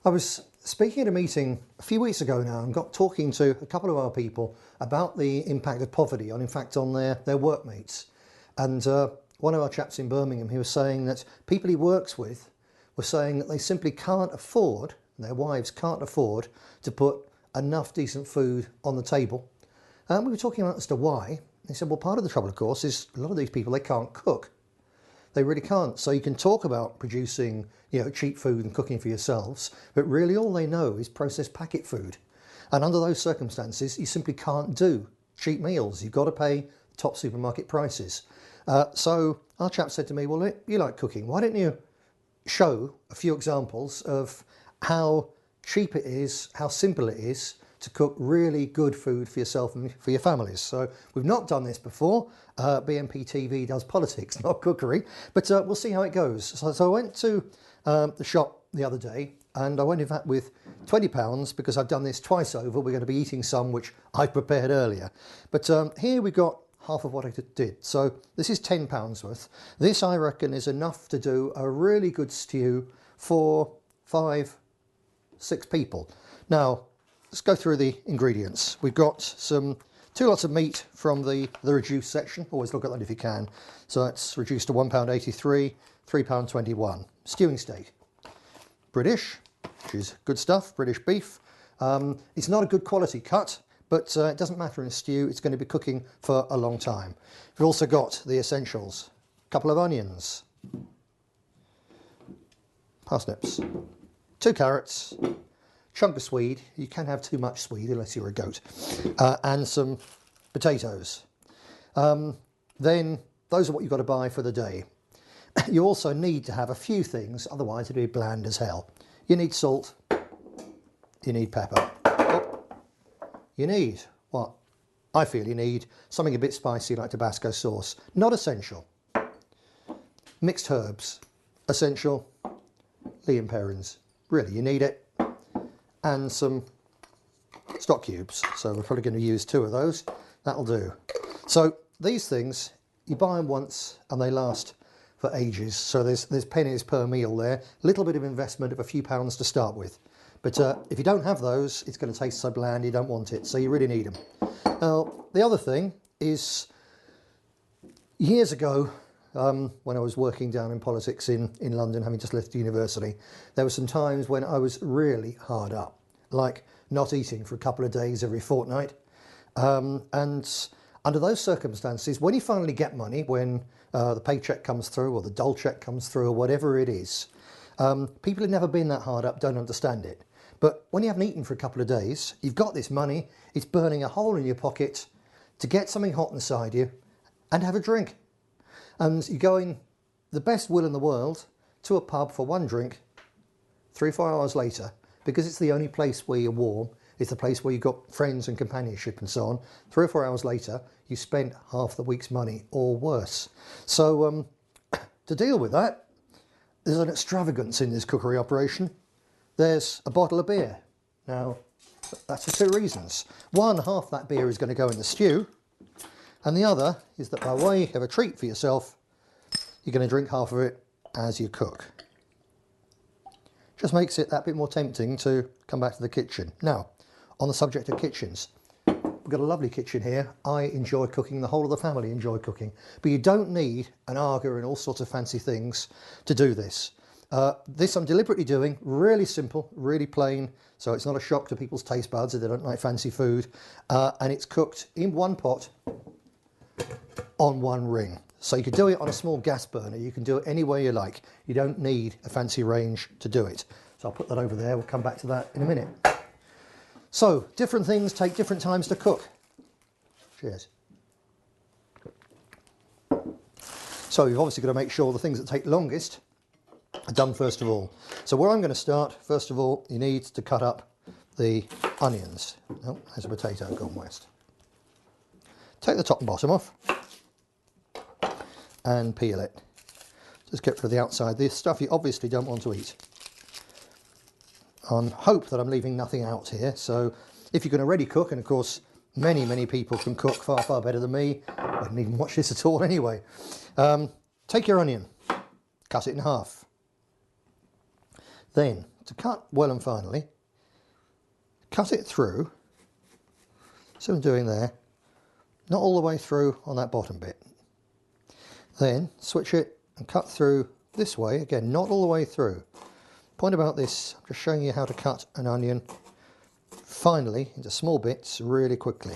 I was speaking at a meeting a few weeks ago now and got talking to a couple of our people about the impact of poverty on, in fact, on their workmates. And one of our chaps in Birmingham, he was saying that people he works with were saying that they simply can't afford, their wives can't afford to put enough decent food on the table. And we were talking about as to why. He said, well, part of the trouble, of course, is a lot of these people, they can't cook. They really can't. So you can talk about producing, cheap food and cooking for yourselves, but really all they know is processed packet food. And under those circumstances, you simply can't do cheap meals. You've got to pay top supermarket prices. So our chap said to me, well, you like cooking. Why don't you show a few examples of how cheap it is, how simple it is to cook really good food for yourself and for your families. So we've not done this before. bnptv does politics, not cookery, but we'll see how it goes. So I went to the shop the other day, and I went in fact with £20 because I've done this twice over. We're going to be eating some which I prepared earlier. But here we got half of what I did. So this is £10 worth. This, I reckon, is enough to do a really good stew for 5-6 people. Now, let's go through the ingredients. We've got two lots of meat from the reduced section. Always look at that if you can. So that's reduced to £1.83, £3.21. Stewing steak. British, which is good stuff, British beef. It's not a good quality cut, but it doesn't matter in a stew. It's going to be cooking for a long time. We've also got the essentials. A couple of onions. Parsnips. 2 carrots. Chunk of swede. You can have too much swede unless you're a goat, and some potatoes. Then those are what you've got to buy for the day. You also need to have a few things, otherwise it'll be bland as hell. You need salt, you need pepper, you need what I feel you need, something a bit spicy like Tabasco sauce. Not essential. Mixed herbs, essential. Liam Perrins, really you need it. And some stock cubes, so we're probably going to use 2 of those. That'll do. So these things, you buy them once and they last for ages. So there's pennies per meal there. A little bit of investment of a few pounds to start with. But if you don't have those, it's going to taste so bland you don't want it. So you really need them. Now, the other thing is, years ago, when I was working down in politics in London, having just left university, there were some times when I was really hard up, like not eating for a couple of days every fortnight. And under those circumstances, when you finally get money, when the paycheck comes through or the dole check comes through or whatever it is, people who've never been that hard up don't understand it. But when you haven't eaten for a couple of days, you've got this money, it's burning a hole in your pocket to get something hot inside you and have a drink. And you go in the best will in the world to a pub for one drink 3 or 4 hours later, because it's the only place where you're warm, it's the place where you've got friends and companionship and so on. 3 or 4 hours later, you spent half the week's money or worse. So to deal with that, there's an extravagance in this cookery operation. There's a bottle of beer. Now, that's for 2 reasons. One, half that beer is going to go in the stew. And the other is that by way of a treat for yourself, you're going to drink half of it as you cook. Just makes it that bit more tempting to come back to the kitchen. Now, on the subject of kitchens, we've got a lovely kitchen here. I enjoy cooking, the whole of the family enjoy cooking. But you don't need an Arga and all sorts of fancy things to do this. This I'm deliberately doing, really simple, really plain, so it's not a shock to people's taste buds if they don't like fancy food. And it's cooked in one pot on one ring. So you can do it on a small gas burner, you can do it any way you like. You don't need a fancy range to do it. So I'll put that over there, we'll come back to that in a minute. So, different things take different times to cook. Cheers. So you've obviously got to make sure the things that take longest are done first of all. So where I'm going to start, first of all, you need to cut up the onions. Oh, there's a potato gone west. Take the top and bottom off and peel it. Just get rid of the outside. This stuff you obviously don't want to eat. I hope that I'm leaving nothing out here. So if you're going to ready cook, and of course many people can cook far better than me, I didn't even watch this at all anyway. Take your onion, cut it in half. Then to cut well and finely, cut it through, so I'm doing there, not all the way through on that bottom bit. Then switch it and cut through this way, again not all the way through. Point about this, I'm just showing you how to cut an onion finely into small bits really quickly.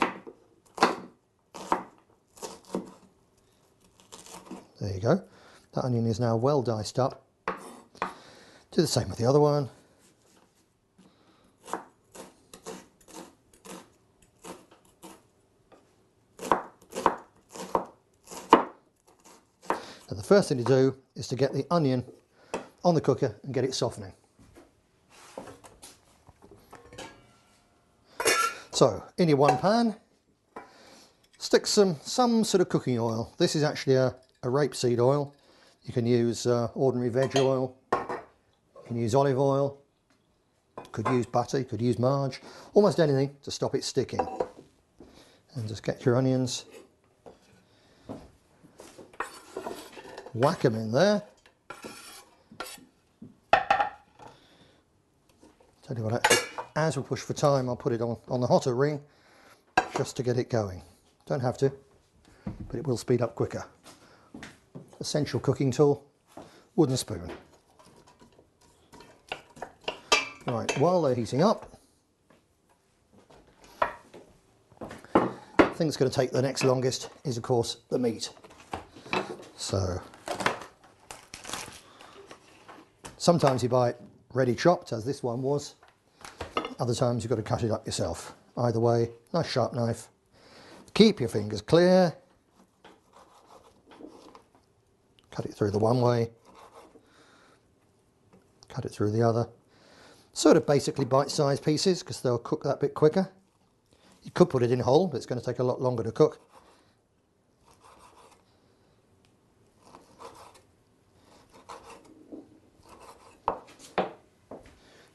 There you go, that onion is now well diced up. Do the same with the other one. And the first thing to do is to get the onion on the cooker and get it softening. So in your one pan, stick some sort of cooking oil. This is actually a rapeseed oil. You can use ordinary veg oil, you can use olive oil, could use butter, you could use margarine, almost anything to stop it sticking. And just get your onions, whack them in there. Tell you what, actually, as we push for time, I'll put it on the hotter ring just to get it going. Don't have to, but it will speed up quicker. Essential cooking tool, wooden spoon. Right, while they're heating up, the thing that's going to take the next longest is, of course, the meat. So, sometimes you buy it ready chopped, as this one was. Other times you've got to cut it up yourself. Either way, nice sharp knife. Keep your fingers clear. Cut it through the one way. Cut it through the other. Sort of basically bite-sized pieces, because they'll cook that bit quicker. You could put it in whole, but it's going to take a lot longer to cook.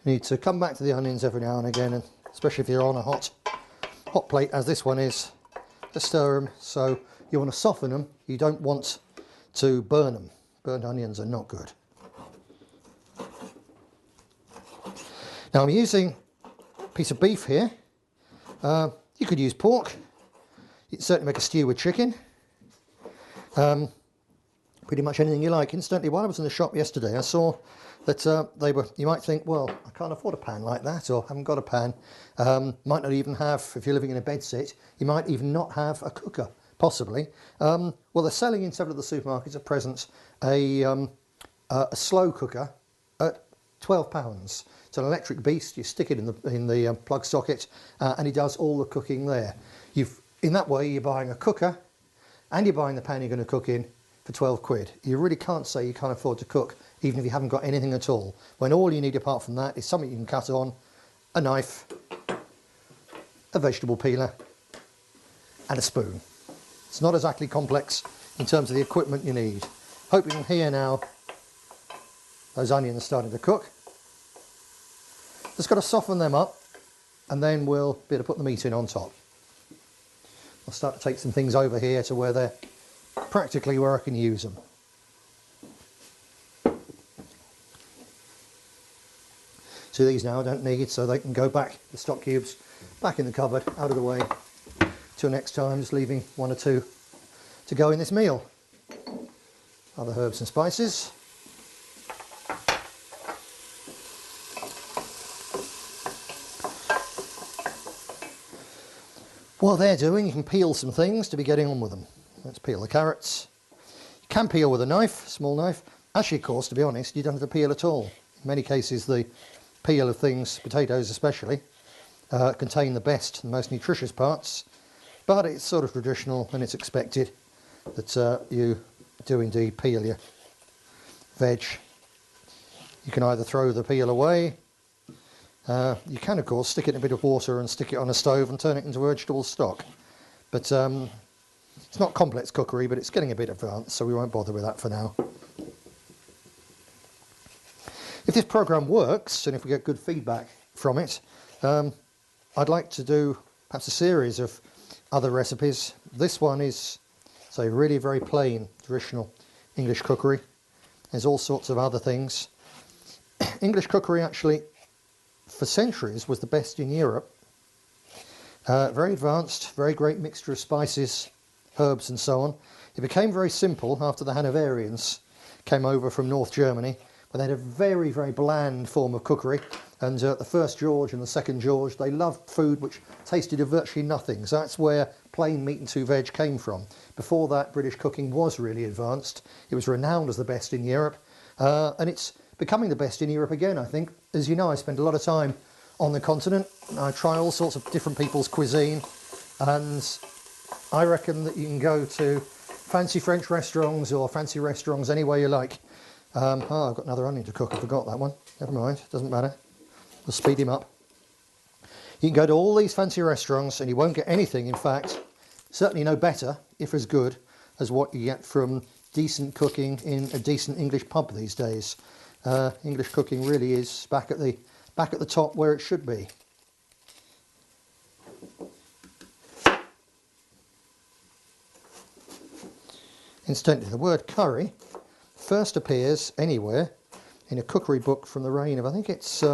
You need to come back to the onions every now and again, and especially if you're on a hot plate, as this one is, just stir them. So you want to soften them, you don't want to burn them. Burnt onions are not good. Now I'm using a piece of beef here. You could use pork. You can certainly make a stew with chicken. Pretty much anything you like. Incidentally, while I was in the shop yesterday, I saw that you might think, well, I can't afford a pan like that, or haven't got a pan. Might not even have, if you're living in a bed sit, you might even not have a cooker, possibly. Well, they're selling in several of the supermarkets at present a slow cooker at £12. It's an electric beast. You stick it in the plug socket, and it does all the cooking there. In that way, you're buying a cooker, and you're buying the pan you're going to cook in for 12 quid. You really can't say you can't afford to cook, even if you haven't got anything at all, when all you need apart from that is something you can cut on, a knife, a vegetable peeler, and a spoon. It's not exactly complex in terms of the equipment you need. Hope you can hear now those onions starting to cook. Just got to soften them up, and then we'll be able to put the meat in on top. I'll start to take some things over here to where they're practically where I can use them. So these now I don't need, so they can go back, the stock cubes, back in the cupboard, out of the way. Till next time, just leaving one or two to go in this meal. Other herbs and spices. While they're doing, you can peel some things to be getting on with them. Let's peel the carrots. You can peel with a knife, small knife. Actually, of course, to be honest, you don't have to peel at all. In many cases, the peel of things, potatoes especially, contain the best and most nutritious parts, but it's sort of traditional and it's expected that you do indeed peel your veg. You can either throw the peel away, you can of course stick it in a bit of water and stick it on a stove and turn it into vegetable stock, but it's not complex cookery, but it's getting a bit advanced, so we won't bother with that for now. If this program works, and if we get good feedback from it, I'd like to do perhaps a series of other recipes. This one is, say, really very plain, traditional English cookery. There's all sorts of other things. English cookery actually, for centuries, was the best in Europe. Very advanced, very great mixture of spices, herbs and so on. It became very simple after the Hanoverians came over from North Germany, but they had a very, very bland form of cookery. And the first George and the second George, they loved food which tasted of virtually nothing. So that's where plain meat and 2 veg came from. Before that, British cooking was really advanced. It was renowned as the best in Europe. And it's becoming the best in Europe again, I think. As you know, I spend a lot of time on the continent. I try all sorts of different people's cuisine. And I reckon that you can go to fancy French restaurants or fancy restaurants anywhere you like. Oh, I've got another onion to cook. I forgot that one. Never mind, doesn't matter. We'll speed him up. You can go to all these fancy restaurants and you won't get anything, in fact, certainly no better, if as good, as what you get from decent cooking in a decent English pub these days. English cooking really is back at the top where it should be. Incidentally, the word curry first appears anywhere in a cookery book from the reign of, I think it's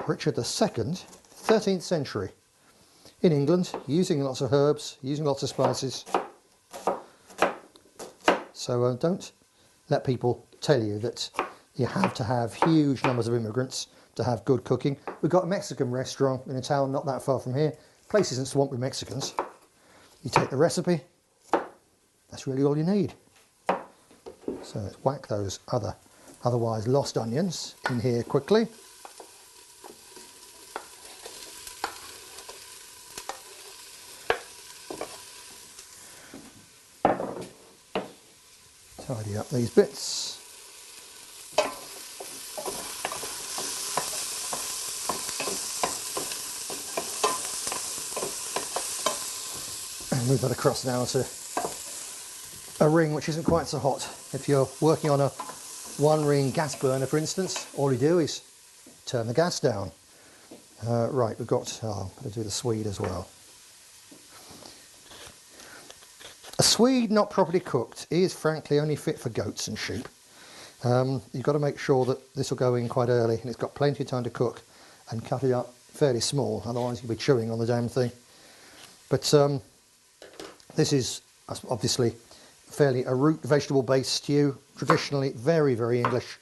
Richard II, 13th century, in England, using lots of herbs, using lots of spices. So don't let people tell you that you have to have huge numbers of immigrants to have good cooking. We've got a Mexican restaurant in a town not that far from here. The place isn't swamped with Mexicans. You take the recipe, that's really all you need. So let's whack those otherwise lost onions in here quickly. Tidy up these bits. And move that across now to a ring which isn't quite so hot. If you're working on a 1-ring gas burner, for instance, all you do is turn the gas down. Right, we've got, I'm going to do the Swede as well. A Swede not properly cooked is frankly only fit for goats and sheep. You've got to make sure that this will go in quite early and it's got plenty of time to cook, and cut it up fairly small, otherwise you'll be chewing on the damn thing. But this is obviously fairly a root vegetable based stew, traditionally very, very English,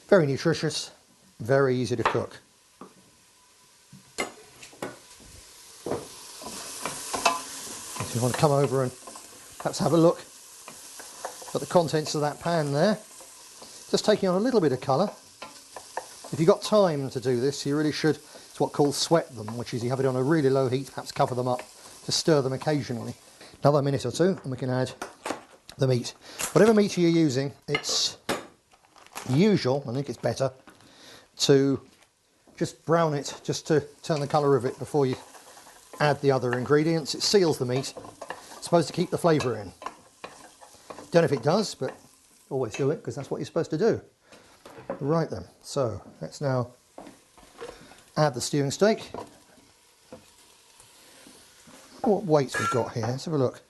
very nutritious, very easy to cook. If you want to come over and perhaps have a look at the contents of that pan there, just taking on a little bit of colour. If you've got time to do this, you really should, it's what's called sweat them, which is you have it on a really low heat, perhaps cover them up, just stir them occasionally. Another minute or two and we can add the meat. Whatever meat you're using, it's usual, I think it's better, to just brown it, just to turn the colour of it before you add the other ingredients. It seals the meat. It's supposed to keep the flavour in. Don't know if it does, but always do it because that's what you're supposed to do. Right then, so let's now add the stewing steak. What weights we've got here, let's have a look.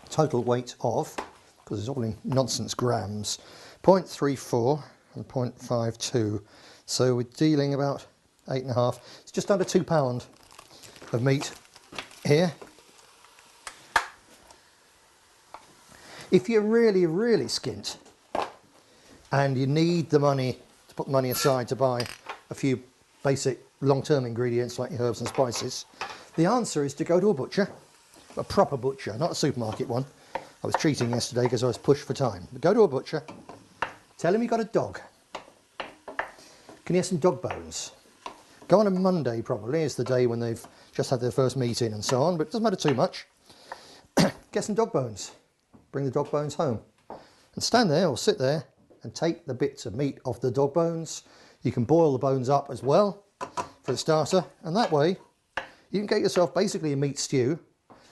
Total weight of, because it's all in nonsense grams, 0.34 and 0.52. So we're dealing about 8.5. It's just under £2 of meat here. If you're really, really skint and you need the money to put the money aside to buy a few basic long-term ingredients like your herbs and spices, the answer is to go to a butcher, a proper butcher, not a supermarket one. I was treating yesterday because I was pushed for time. But go to a butcher, tell him you've got a dog. Can you have some dog bones? Go on a Monday probably, is the day when they've just had their first meeting and so on, but it doesn't matter too much. Get some dog bones, bring the dog bones home and stand there or sit there and take the bits of meat off the dog bones. You can boil the bones up as well for a starter, and that way you can get yourself basically a meat stew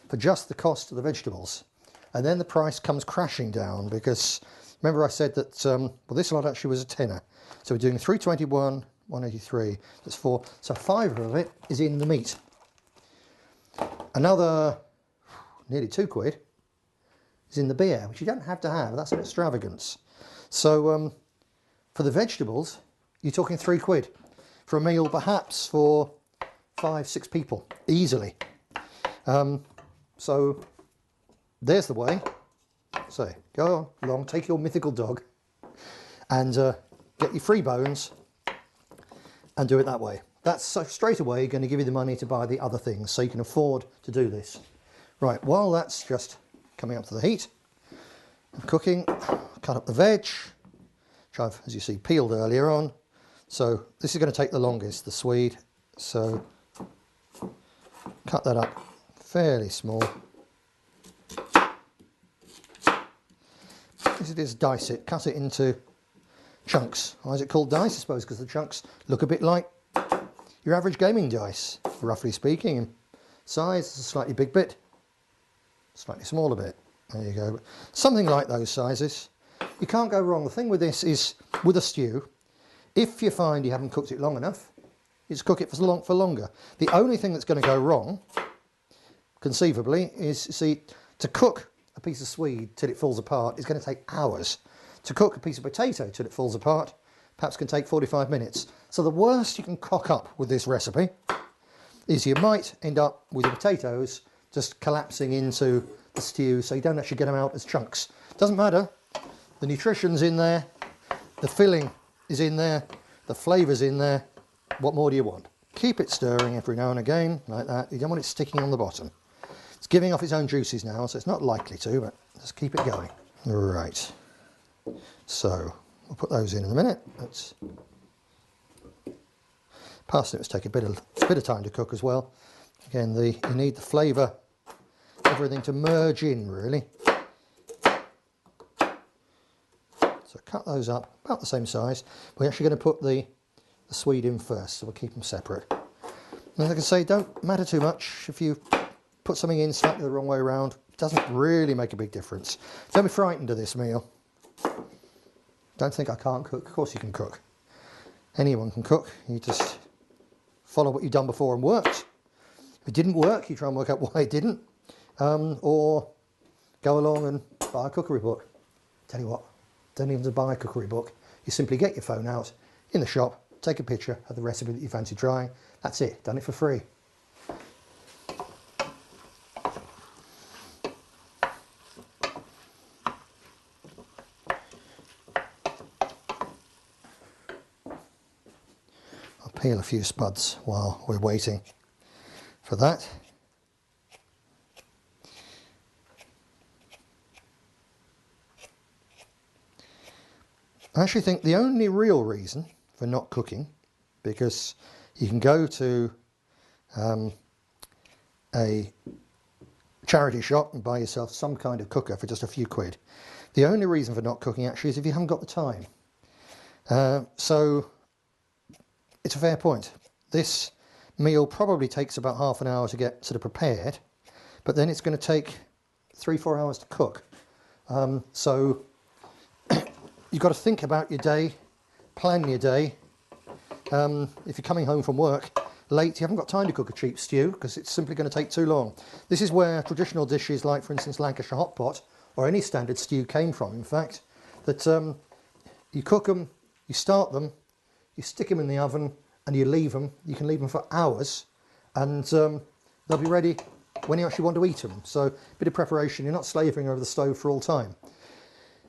for just the cost of the vegetables. And then the price comes crashing down because remember I said that, well, this lot actually was a tenner. So we're doing 321, 183, that's 4. So 5 of it is in the meat. Another nearly £2. is in the beer, which you don't have to have. That's an extravagance. So for the vegetables, you're talking £3 for a meal, perhaps for 5-6 people, easily. So there's the way. So go along, take your mythical dog and get your free bones and do it that way. That's straight away going to give you the money to buy the other things, so you can afford to do this. Right, while that's just coming up to the heat of cooking, cut up the veg, which I've, as you see, peeled earlier on. So this is going to take the longest, the swede. So cut that up fairly small. As it is, dice it, cut it into chunks. Why is it called dice? I suppose because the chunks look a bit like your average gaming dice, roughly speaking. In size, it's a slightly big bit, slightly smaller bit. There you go. Something like those sizes. You can't go wrong. The thing with this is, with a stew, if you find you haven't cooked it long enough, you just cook it for longer. The only thing that's going to go wrong, conceivably, is, see, to cook a piece of swede till it falls apart is going to take hours. To cook a piece of potato till it falls apart perhaps can take 45 minutes. So the worst you can cock up with this recipe is you might end up with your potatoes just collapsing into the stew, so you don't actually get them out as chunks. Doesn't matter, the nutrition's in there, the filling is in there, the flavour's in there. What more do you want? Keep it stirring every now and again, like that. You don't want it sticking on the bottom. It's giving off its own juices now, so it's not likely to, but just keep it going. Right, so we'll put those in a minute. Let's parsnips take a bit of time to cook as well. Again, you need the flavour, everything to merge in, really. So cut those up about the same size. We're actually going to put the swede in first, so we'll keep them separate. And like I say, don't matter too much if you put something in slightly the wrong way around. It doesn't really make a big difference. Don't be frightened of this meal. Don't think I can't cook. Of course you can cook. Anyone can cook. You just follow what you've done before and worked. If it didn't work, you try and work out why it didn't. Or go along and buy a cookery book. Tell you what, don't even buy a cookery book. You simply get your phone out in the shop, take a picture of the recipe that you fancy trying. That's it, done it for free. I'll peel a few spuds while we're waiting for that. I actually think the only real reason for not cooking, because you can go to a charity shop and buy yourself some kind of cooker for just a few quid. The only reason for not cooking actually is if you haven't got the time. So it's a fair point. This meal probably takes about half an hour to get sort of prepared, but then it's going to take 3-4 hours to cook. So you've got to think about your day, plan your day. If you're coming home from work late, you haven't got time to cook a cheap stew because it's simply going to take too long. This is where traditional dishes like, for instance, Lancashire hot pot or any standard stew came from, in fact, that you cook them, you start them, you stick them in the oven and you leave them. You can leave them for hours and they'll be ready when you actually want to eat them. So a bit of preparation, you're not slaving over the stove for all time.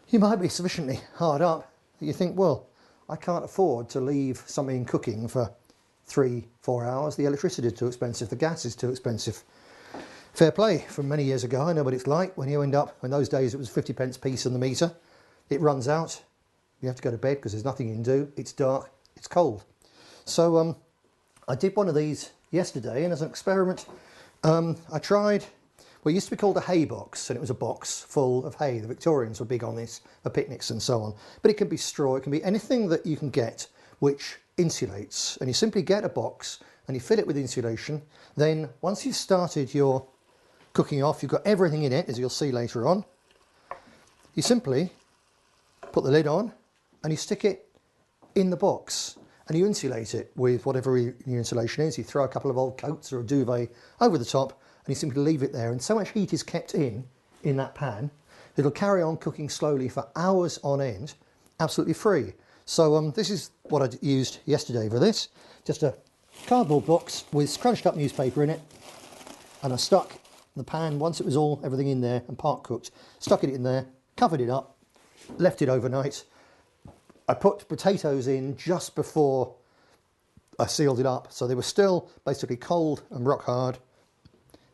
You might be sufficiently hard up that you think, well, I can't afford to leave something cooking for 3-4 hours. The electricity is too expensive, the gas is too expensive. Fair play. From many years ago, I know what it's like when you end up, in those days it was 50p a piece on the meter. It runs out, you have to go to bed because there's nothing you can do, it's dark, it's cold. So I did one of these yesterday, and as an experiment, I tried, well, it used to be called a hay box, and it was a box full of hay. The Victorians were big on this for picnics and so on. But it can be straw, it can be anything that you can get which insulates. And you simply get a box and you fill it with insulation. Then once you've started your cooking off, you've got everything in it, as you'll see later on. You simply put the lid on and you stick it in the box and you insulate it with whatever your insulation is. You throw a couple of old coats or a duvet over the top and you simply leave it there, and so much heat is kept in that pan it'll carry on cooking slowly for hours on end, absolutely free. So this is what I used yesterday for this. Just a cardboard box with scrunched up newspaper in it, and I stuck the pan, once it was everything in there and part cooked, stuck it in there, covered it up, left it overnight. I put potatoes in just before I sealed it up, so they were still basically cold and rock hard.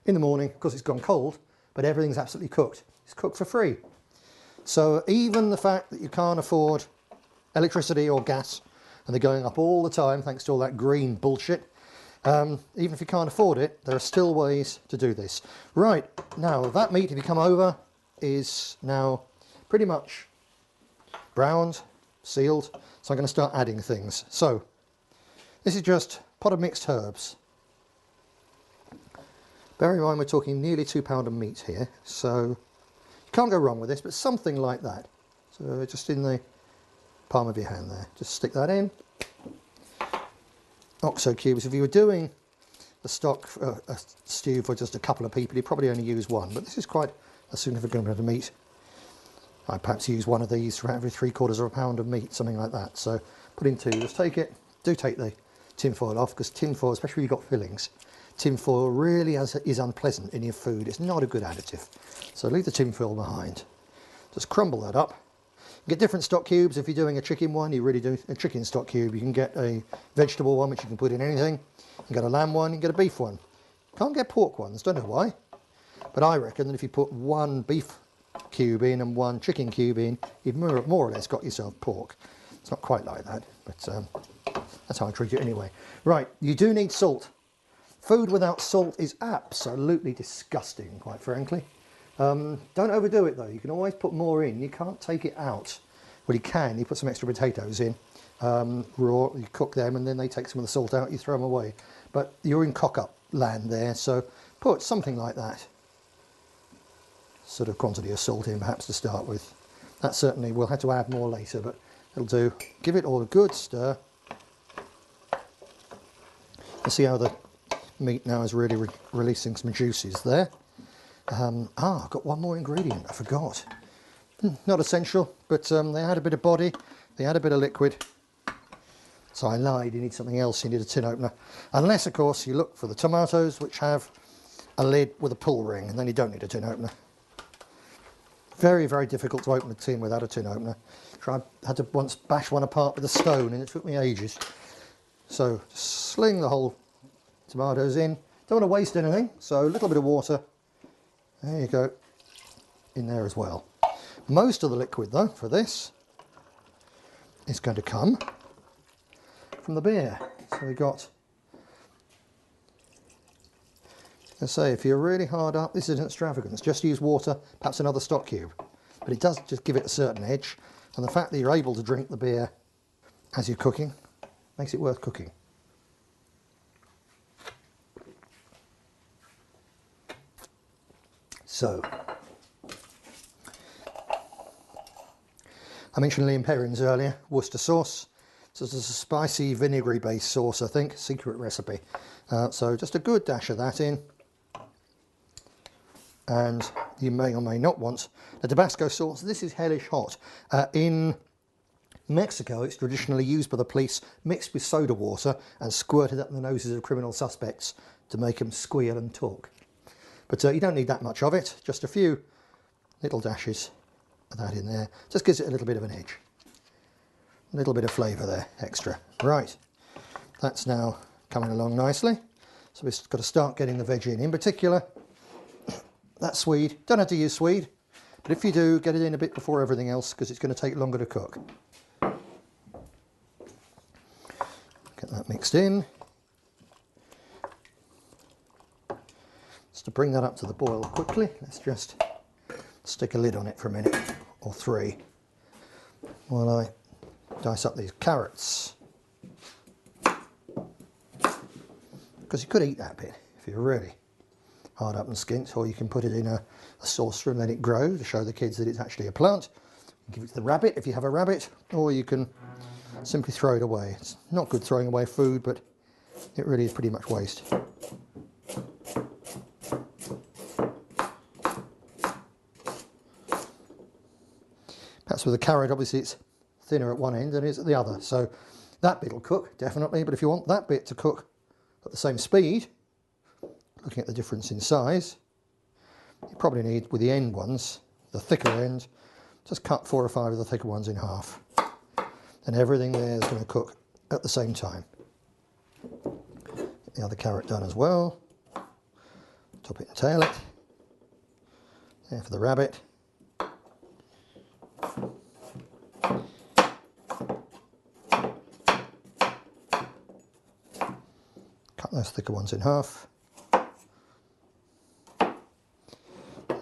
In the morning, of course it's gone cold, but everything's absolutely cooked. It's cooked for free. So even the fact that you can't afford electricity or gas, and they're going up all the time thanks to all that green bullshit, even if you can't afford it, there are still ways to do this. Right, now that meat, if you come over, is now pretty much browned, sealed, so I'm going to start adding things. So this is just pot of mixed herbs. Bear in mind we're talking nearly £2 of meat here, so you can't go wrong with this, but something like that. So just in the palm of your hand there, just stick that in. Oxo cubes. If you were doing a stew for just a couple of people, you'd probably only use one, but this is quite a significant amount of meat. I'd perhaps use one of these for every 3/4 pound of meat, something like that. So put in two. Just take it. Do take the tin foil off, because tin foil, especially if you've got fillings, tin foil really is unpleasant in your food. It's not a good additive. So leave the tin foil behind. Just crumble that up. You get different stock cubes. If you're doing a chicken one, you really do a chicken stock cube. You can get a vegetable one, which you can put in anything. You can get a lamb one, you can get a beef one. Can't get pork ones, don't know why. But I reckon that if you put one beef cube in and one chicken cube in, you've more or less got yourself pork. It's not quite like that, but that's how I treat it anyway. Right, you do need salt. Food without salt is absolutely disgusting, quite frankly. Don't overdo it though. You can always put more in. You can't take it out. Well, you can. You put some extra potatoes in raw. You cook them, and then they take some of the salt out. You throw them away. But you're in cock-up land there, so put something like that sort of quantity of salt in, perhaps to start with. That certainly we'll have to add more later, but it'll do. Give it all a good stir. You see how the meat now is really releasing some juices there. I've got one more ingredient, I forgot. Not essential, but they add a bit of body, they add a bit of liquid. So I lied, you need something else, you need a tin opener. Unless, of course, you look for the tomatoes, which have a lid with a pull ring, and then you don't need a tin opener. Very difficult to open a tin without a tin opener. I had to once bash one apart with a stone, and it took me ages. So sling the whole tomatoes in. Don't want to waste anything, so a little bit of water. There you go, in there as well. Most of the liquid though for this is going to come from the beer. So we got, let's say, if you're really hard up, this isn't extravagance, just use water, perhaps another stock cube. But it does just give it a certain edge, and the fact that you're able to drink the beer as you're cooking makes it worth cooking. So, I mentioned Liam Perrin's earlier, Worcester Sauce. So it's a spicy vinegary based sauce, I think, secret recipe. So just a good dash of that in. And you may or may not want the Tabasco sauce. This is hellish hot. In Mexico, it's traditionally used by the police, mixed with soda water and squirted up the noses of criminal suspects to make them squeal and talk. But you don't need that much of it, just a few little dashes of that in there. Just gives it a little bit of an edge. A little bit of flavour there, extra. Right, that's now coming along nicely. So we've got to start getting the veg in particular, that swede. Don't have to use swede, but if you do, get it in a bit before everything else, because it's going to take longer to cook. Get that mixed in. To bring that up to the boil quickly, let's just stick a lid on it for a minute or three while I dice up these carrots, because you could eat that bit if you're really hard up and skint, or you can put it in a saucer and let it grow to show the kids that it's actually a plant. Give it to the rabbit if you have a rabbit, or you can simply throw it away. It's not good throwing away food, but it really is pretty much waste. Perhaps with a carrot, obviously it's thinner at one end than it is at the other. So that bit will cook, definitely. But if you want that bit to cook at the same speed, looking at the difference in size, you probably need, with the end ones, the thicker end, just cut 4 or 5 of the thicker ones in half. And everything there is going to cook at the same time. Get the other carrot done as well. Top it and tail it. There for the rabbit. Cut those thicker ones in half.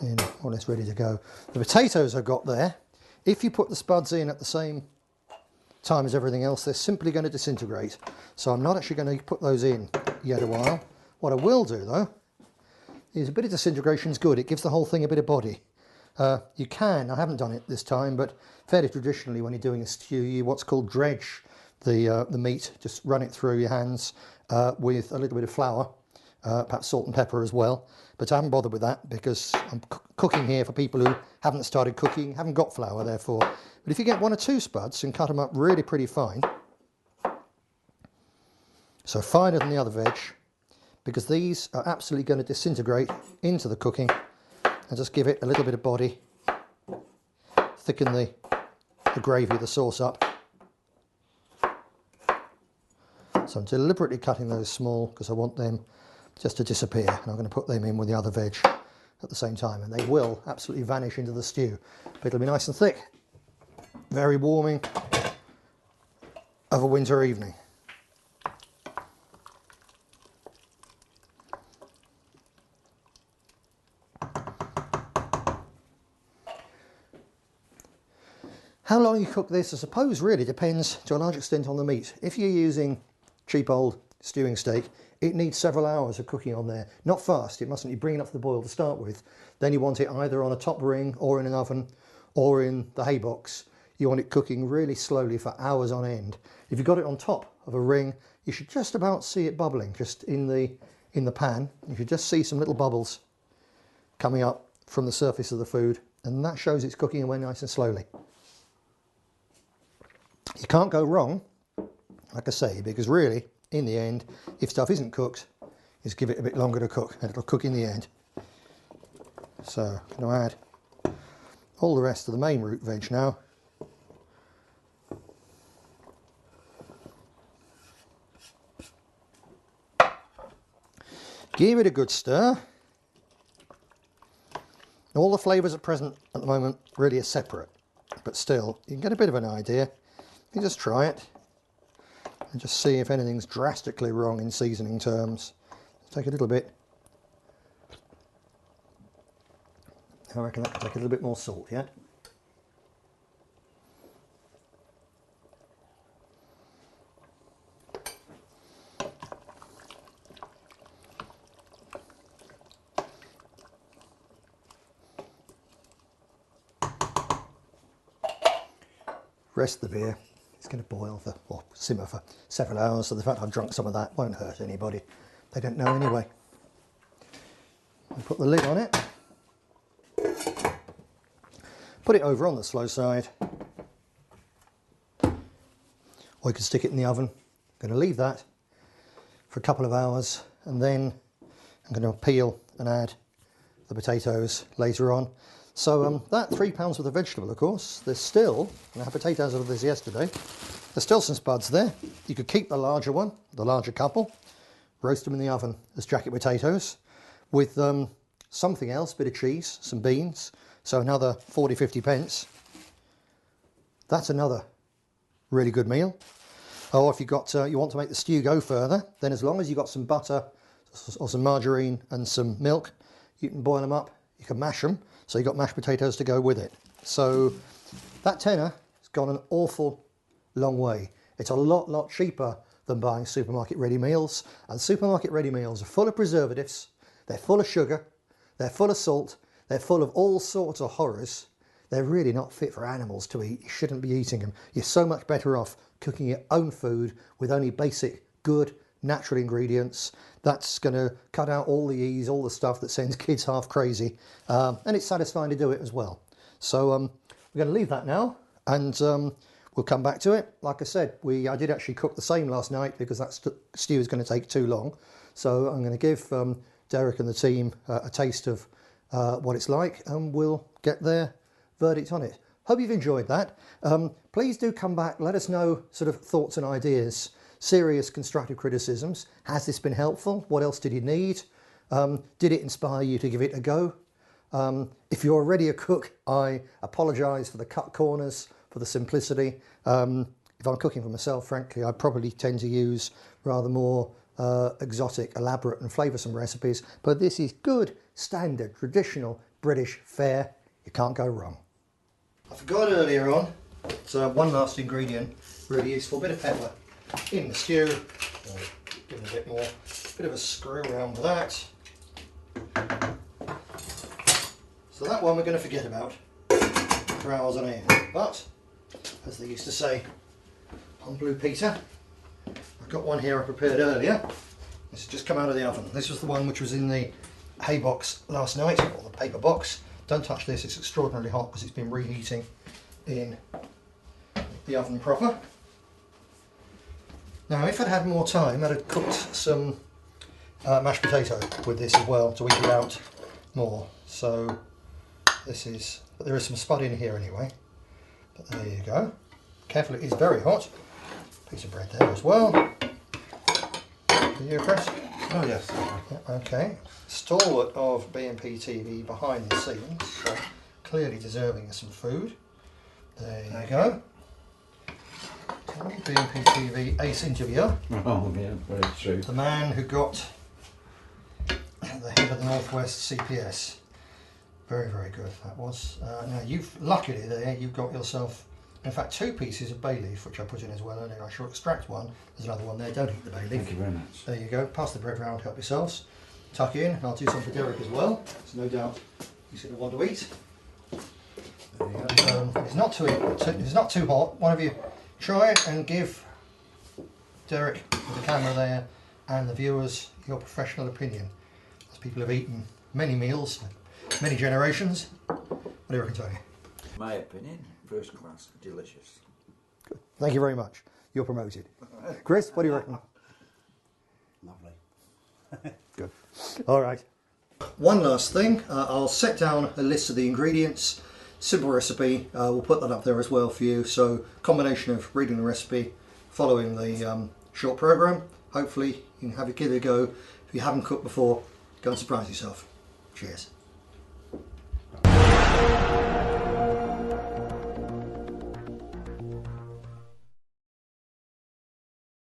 And more or less ready to go. The potatoes I've got there, if you put the spuds in at the same time as everything else, they're simply going to disintegrate. So I'm not actually going to put those in yet a while. What I will do though, is a bit of disintegration is good. It gives the whole thing a bit of body. You can, I haven't done it this time, but fairly traditionally when you're doing a stew, you what's called dredge the meat. Just run it through your hands with a little bit of flour, perhaps salt and pepper as well. But I haven't bothered with that because I'm cooking here for people who haven't started cooking, haven't got flour therefore. But if you get 1 or 2 spuds and cut them up really pretty fine, so finer than the other veg, because these are absolutely going to disintegrate into the cooking, and just give it a little bit of body, thicken the gravy, the sauce up. So I'm deliberately cutting those small because I want them just to disappear, and I'm going to put them in with the other veg at the same time, and they will absolutely vanish into the stew. But it'll be nice and thick, very warming of a winter evening. How long you cook this, I suppose, really depends to a large extent on the meat. If you're using cheap old stewing steak, it needs several hours of cooking on there. Not fast, it mustn't be bringing up to the boil to start with. Then you want it either on a top ring or in an oven or in the hay box. You want it cooking really slowly for hours on end. If you've got it on top of a ring, you should just about see it bubbling just in the pan. You should just see some little bubbles coming up from the surface of the food, and that shows it's cooking away nice and slowly. You can't go wrong, like I say, because really, in the end, if stuff isn't cooked, is give it a bit longer to cook, and it'll cook in the end. So I'm going to add all the rest of the main root veg now. Give it a good stir. All the flavours at present at the moment really are separate, but still, you can get a bit of an idea. You just try it and just see if anything's drastically wrong in seasoning terms. Take a little bit. I reckon that could take a little bit more salt yet. Rest of the beer. It's going to boil for, or simmer for several hours, so the fact I've drunk some of that won't hurt anybody. They don't know anyway. I'll put the lid on it. Put it over on the slow side. Or you can stick it in the oven. I'm going to leave that for a couple of hours, and then I'm going to peel and add the potatoes later on. So that £3 worth of vegetable, of course, there's still, and I had potatoes out of this yesterday, there's still some spuds there. You could keep the larger one, the larger couple, roast them in the oven as jacket potatoes with something else, a bit of cheese, some beans, so another 40-50 pence. That's another really good meal. Or if you've got, you want to make the stew go further, then as long as you've got some butter or some margarine and some milk, you can boil them up, you can mash them, so you've got mashed potatoes to go with it. So that tenner has gone an awful long way. It's a lot cheaper than buying supermarket ready meals, and supermarket ready meals are full of preservatives, they're full of sugar, they're full of salt, they're full of all sorts of horrors. They're really not fit for animals to eat. You shouldn't be eating them. You're so much better off cooking your own food with only basic, good, natural ingredients. That's going to cut out all the E's, all the stuff that sends kids half crazy, and it's satisfying to do it as well. So we're going to leave that now, and we'll come back to it. Like I said, I did actually cook the same last night because that stew is going to take too long. So I'm going to give Derek and the team a taste of what it's like, and we'll get their verdict on it. Hope you've enjoyed that. Please do come back, let us know sort of thoughts and ideas, serious constructive criticisms. Has this been helpful? What else did you need? Did it inspire you to give it a go? If you're already a cook, I apologise for the cut corners, for the simplicity. If I'm cooking for myself, frankly, I probably tend to use rather more exotic, elaborate and flavoursome recipes, but this is good, standard, traditional British fare. You can't go wrong. I forgot earlier on, so one last ingredient, really useful, bit of pepper in the stew. Give it a bit more, bit of a screw around with that. So that one we're going to forget about for hours on end, but as they used to say on Blue Peter, I've got one here I prepared earlier. This has just come out of the oven. This was the one which was in the hay box last night, or the paper box. Don't touch this, it's extraordinarily hot because it's been reheating in the oven proper. Now if I'd had more time, I'd have cooked some mashed potato with this as well to equal out more. So this is, but there is some spud in here anyway. But there you go. Careful, it is very hot. Piece of bread there as well. For you, Chris? Oh yes. Yeah, okay. Stalwart of bnptv behind the scenes, so clearly deserving of some food. There you go. bnptv ace interviewer. Oh yeah, very true. The man who got the head of the Northwest CPS. Very, very good that was. Now you've, luckily there, you've got yourself, in fact, 2 pieces of bay leaf, which I put in as well earlier. I shall extract one. There's another one there. Don't eat the bay leaf. Thank you very much. There you go. Pass the bread round, help yourselves. Tuck in, and I'll do some for Derek as well. There's no doubt he's going to want to eat. There you go. It's not too hot. One of you try it and give Derek with the camera there and the viewers your professional opinion. As people have eaten many meals, many generations. What do you reckon, Tony? My opinion, first class, delicious. Good. Thank you very much. You're promoted. Chris, what do you reckon? Lovely. Good. All right. One last thing. I'll set down a list of the ingredients. Simple recipe. We'll put that up there as well for you. So combination of reading the recipe, following the short program. Hopefully you can have it, give it a go. If you haven't cooked before, go and surprise yourself. Cheers.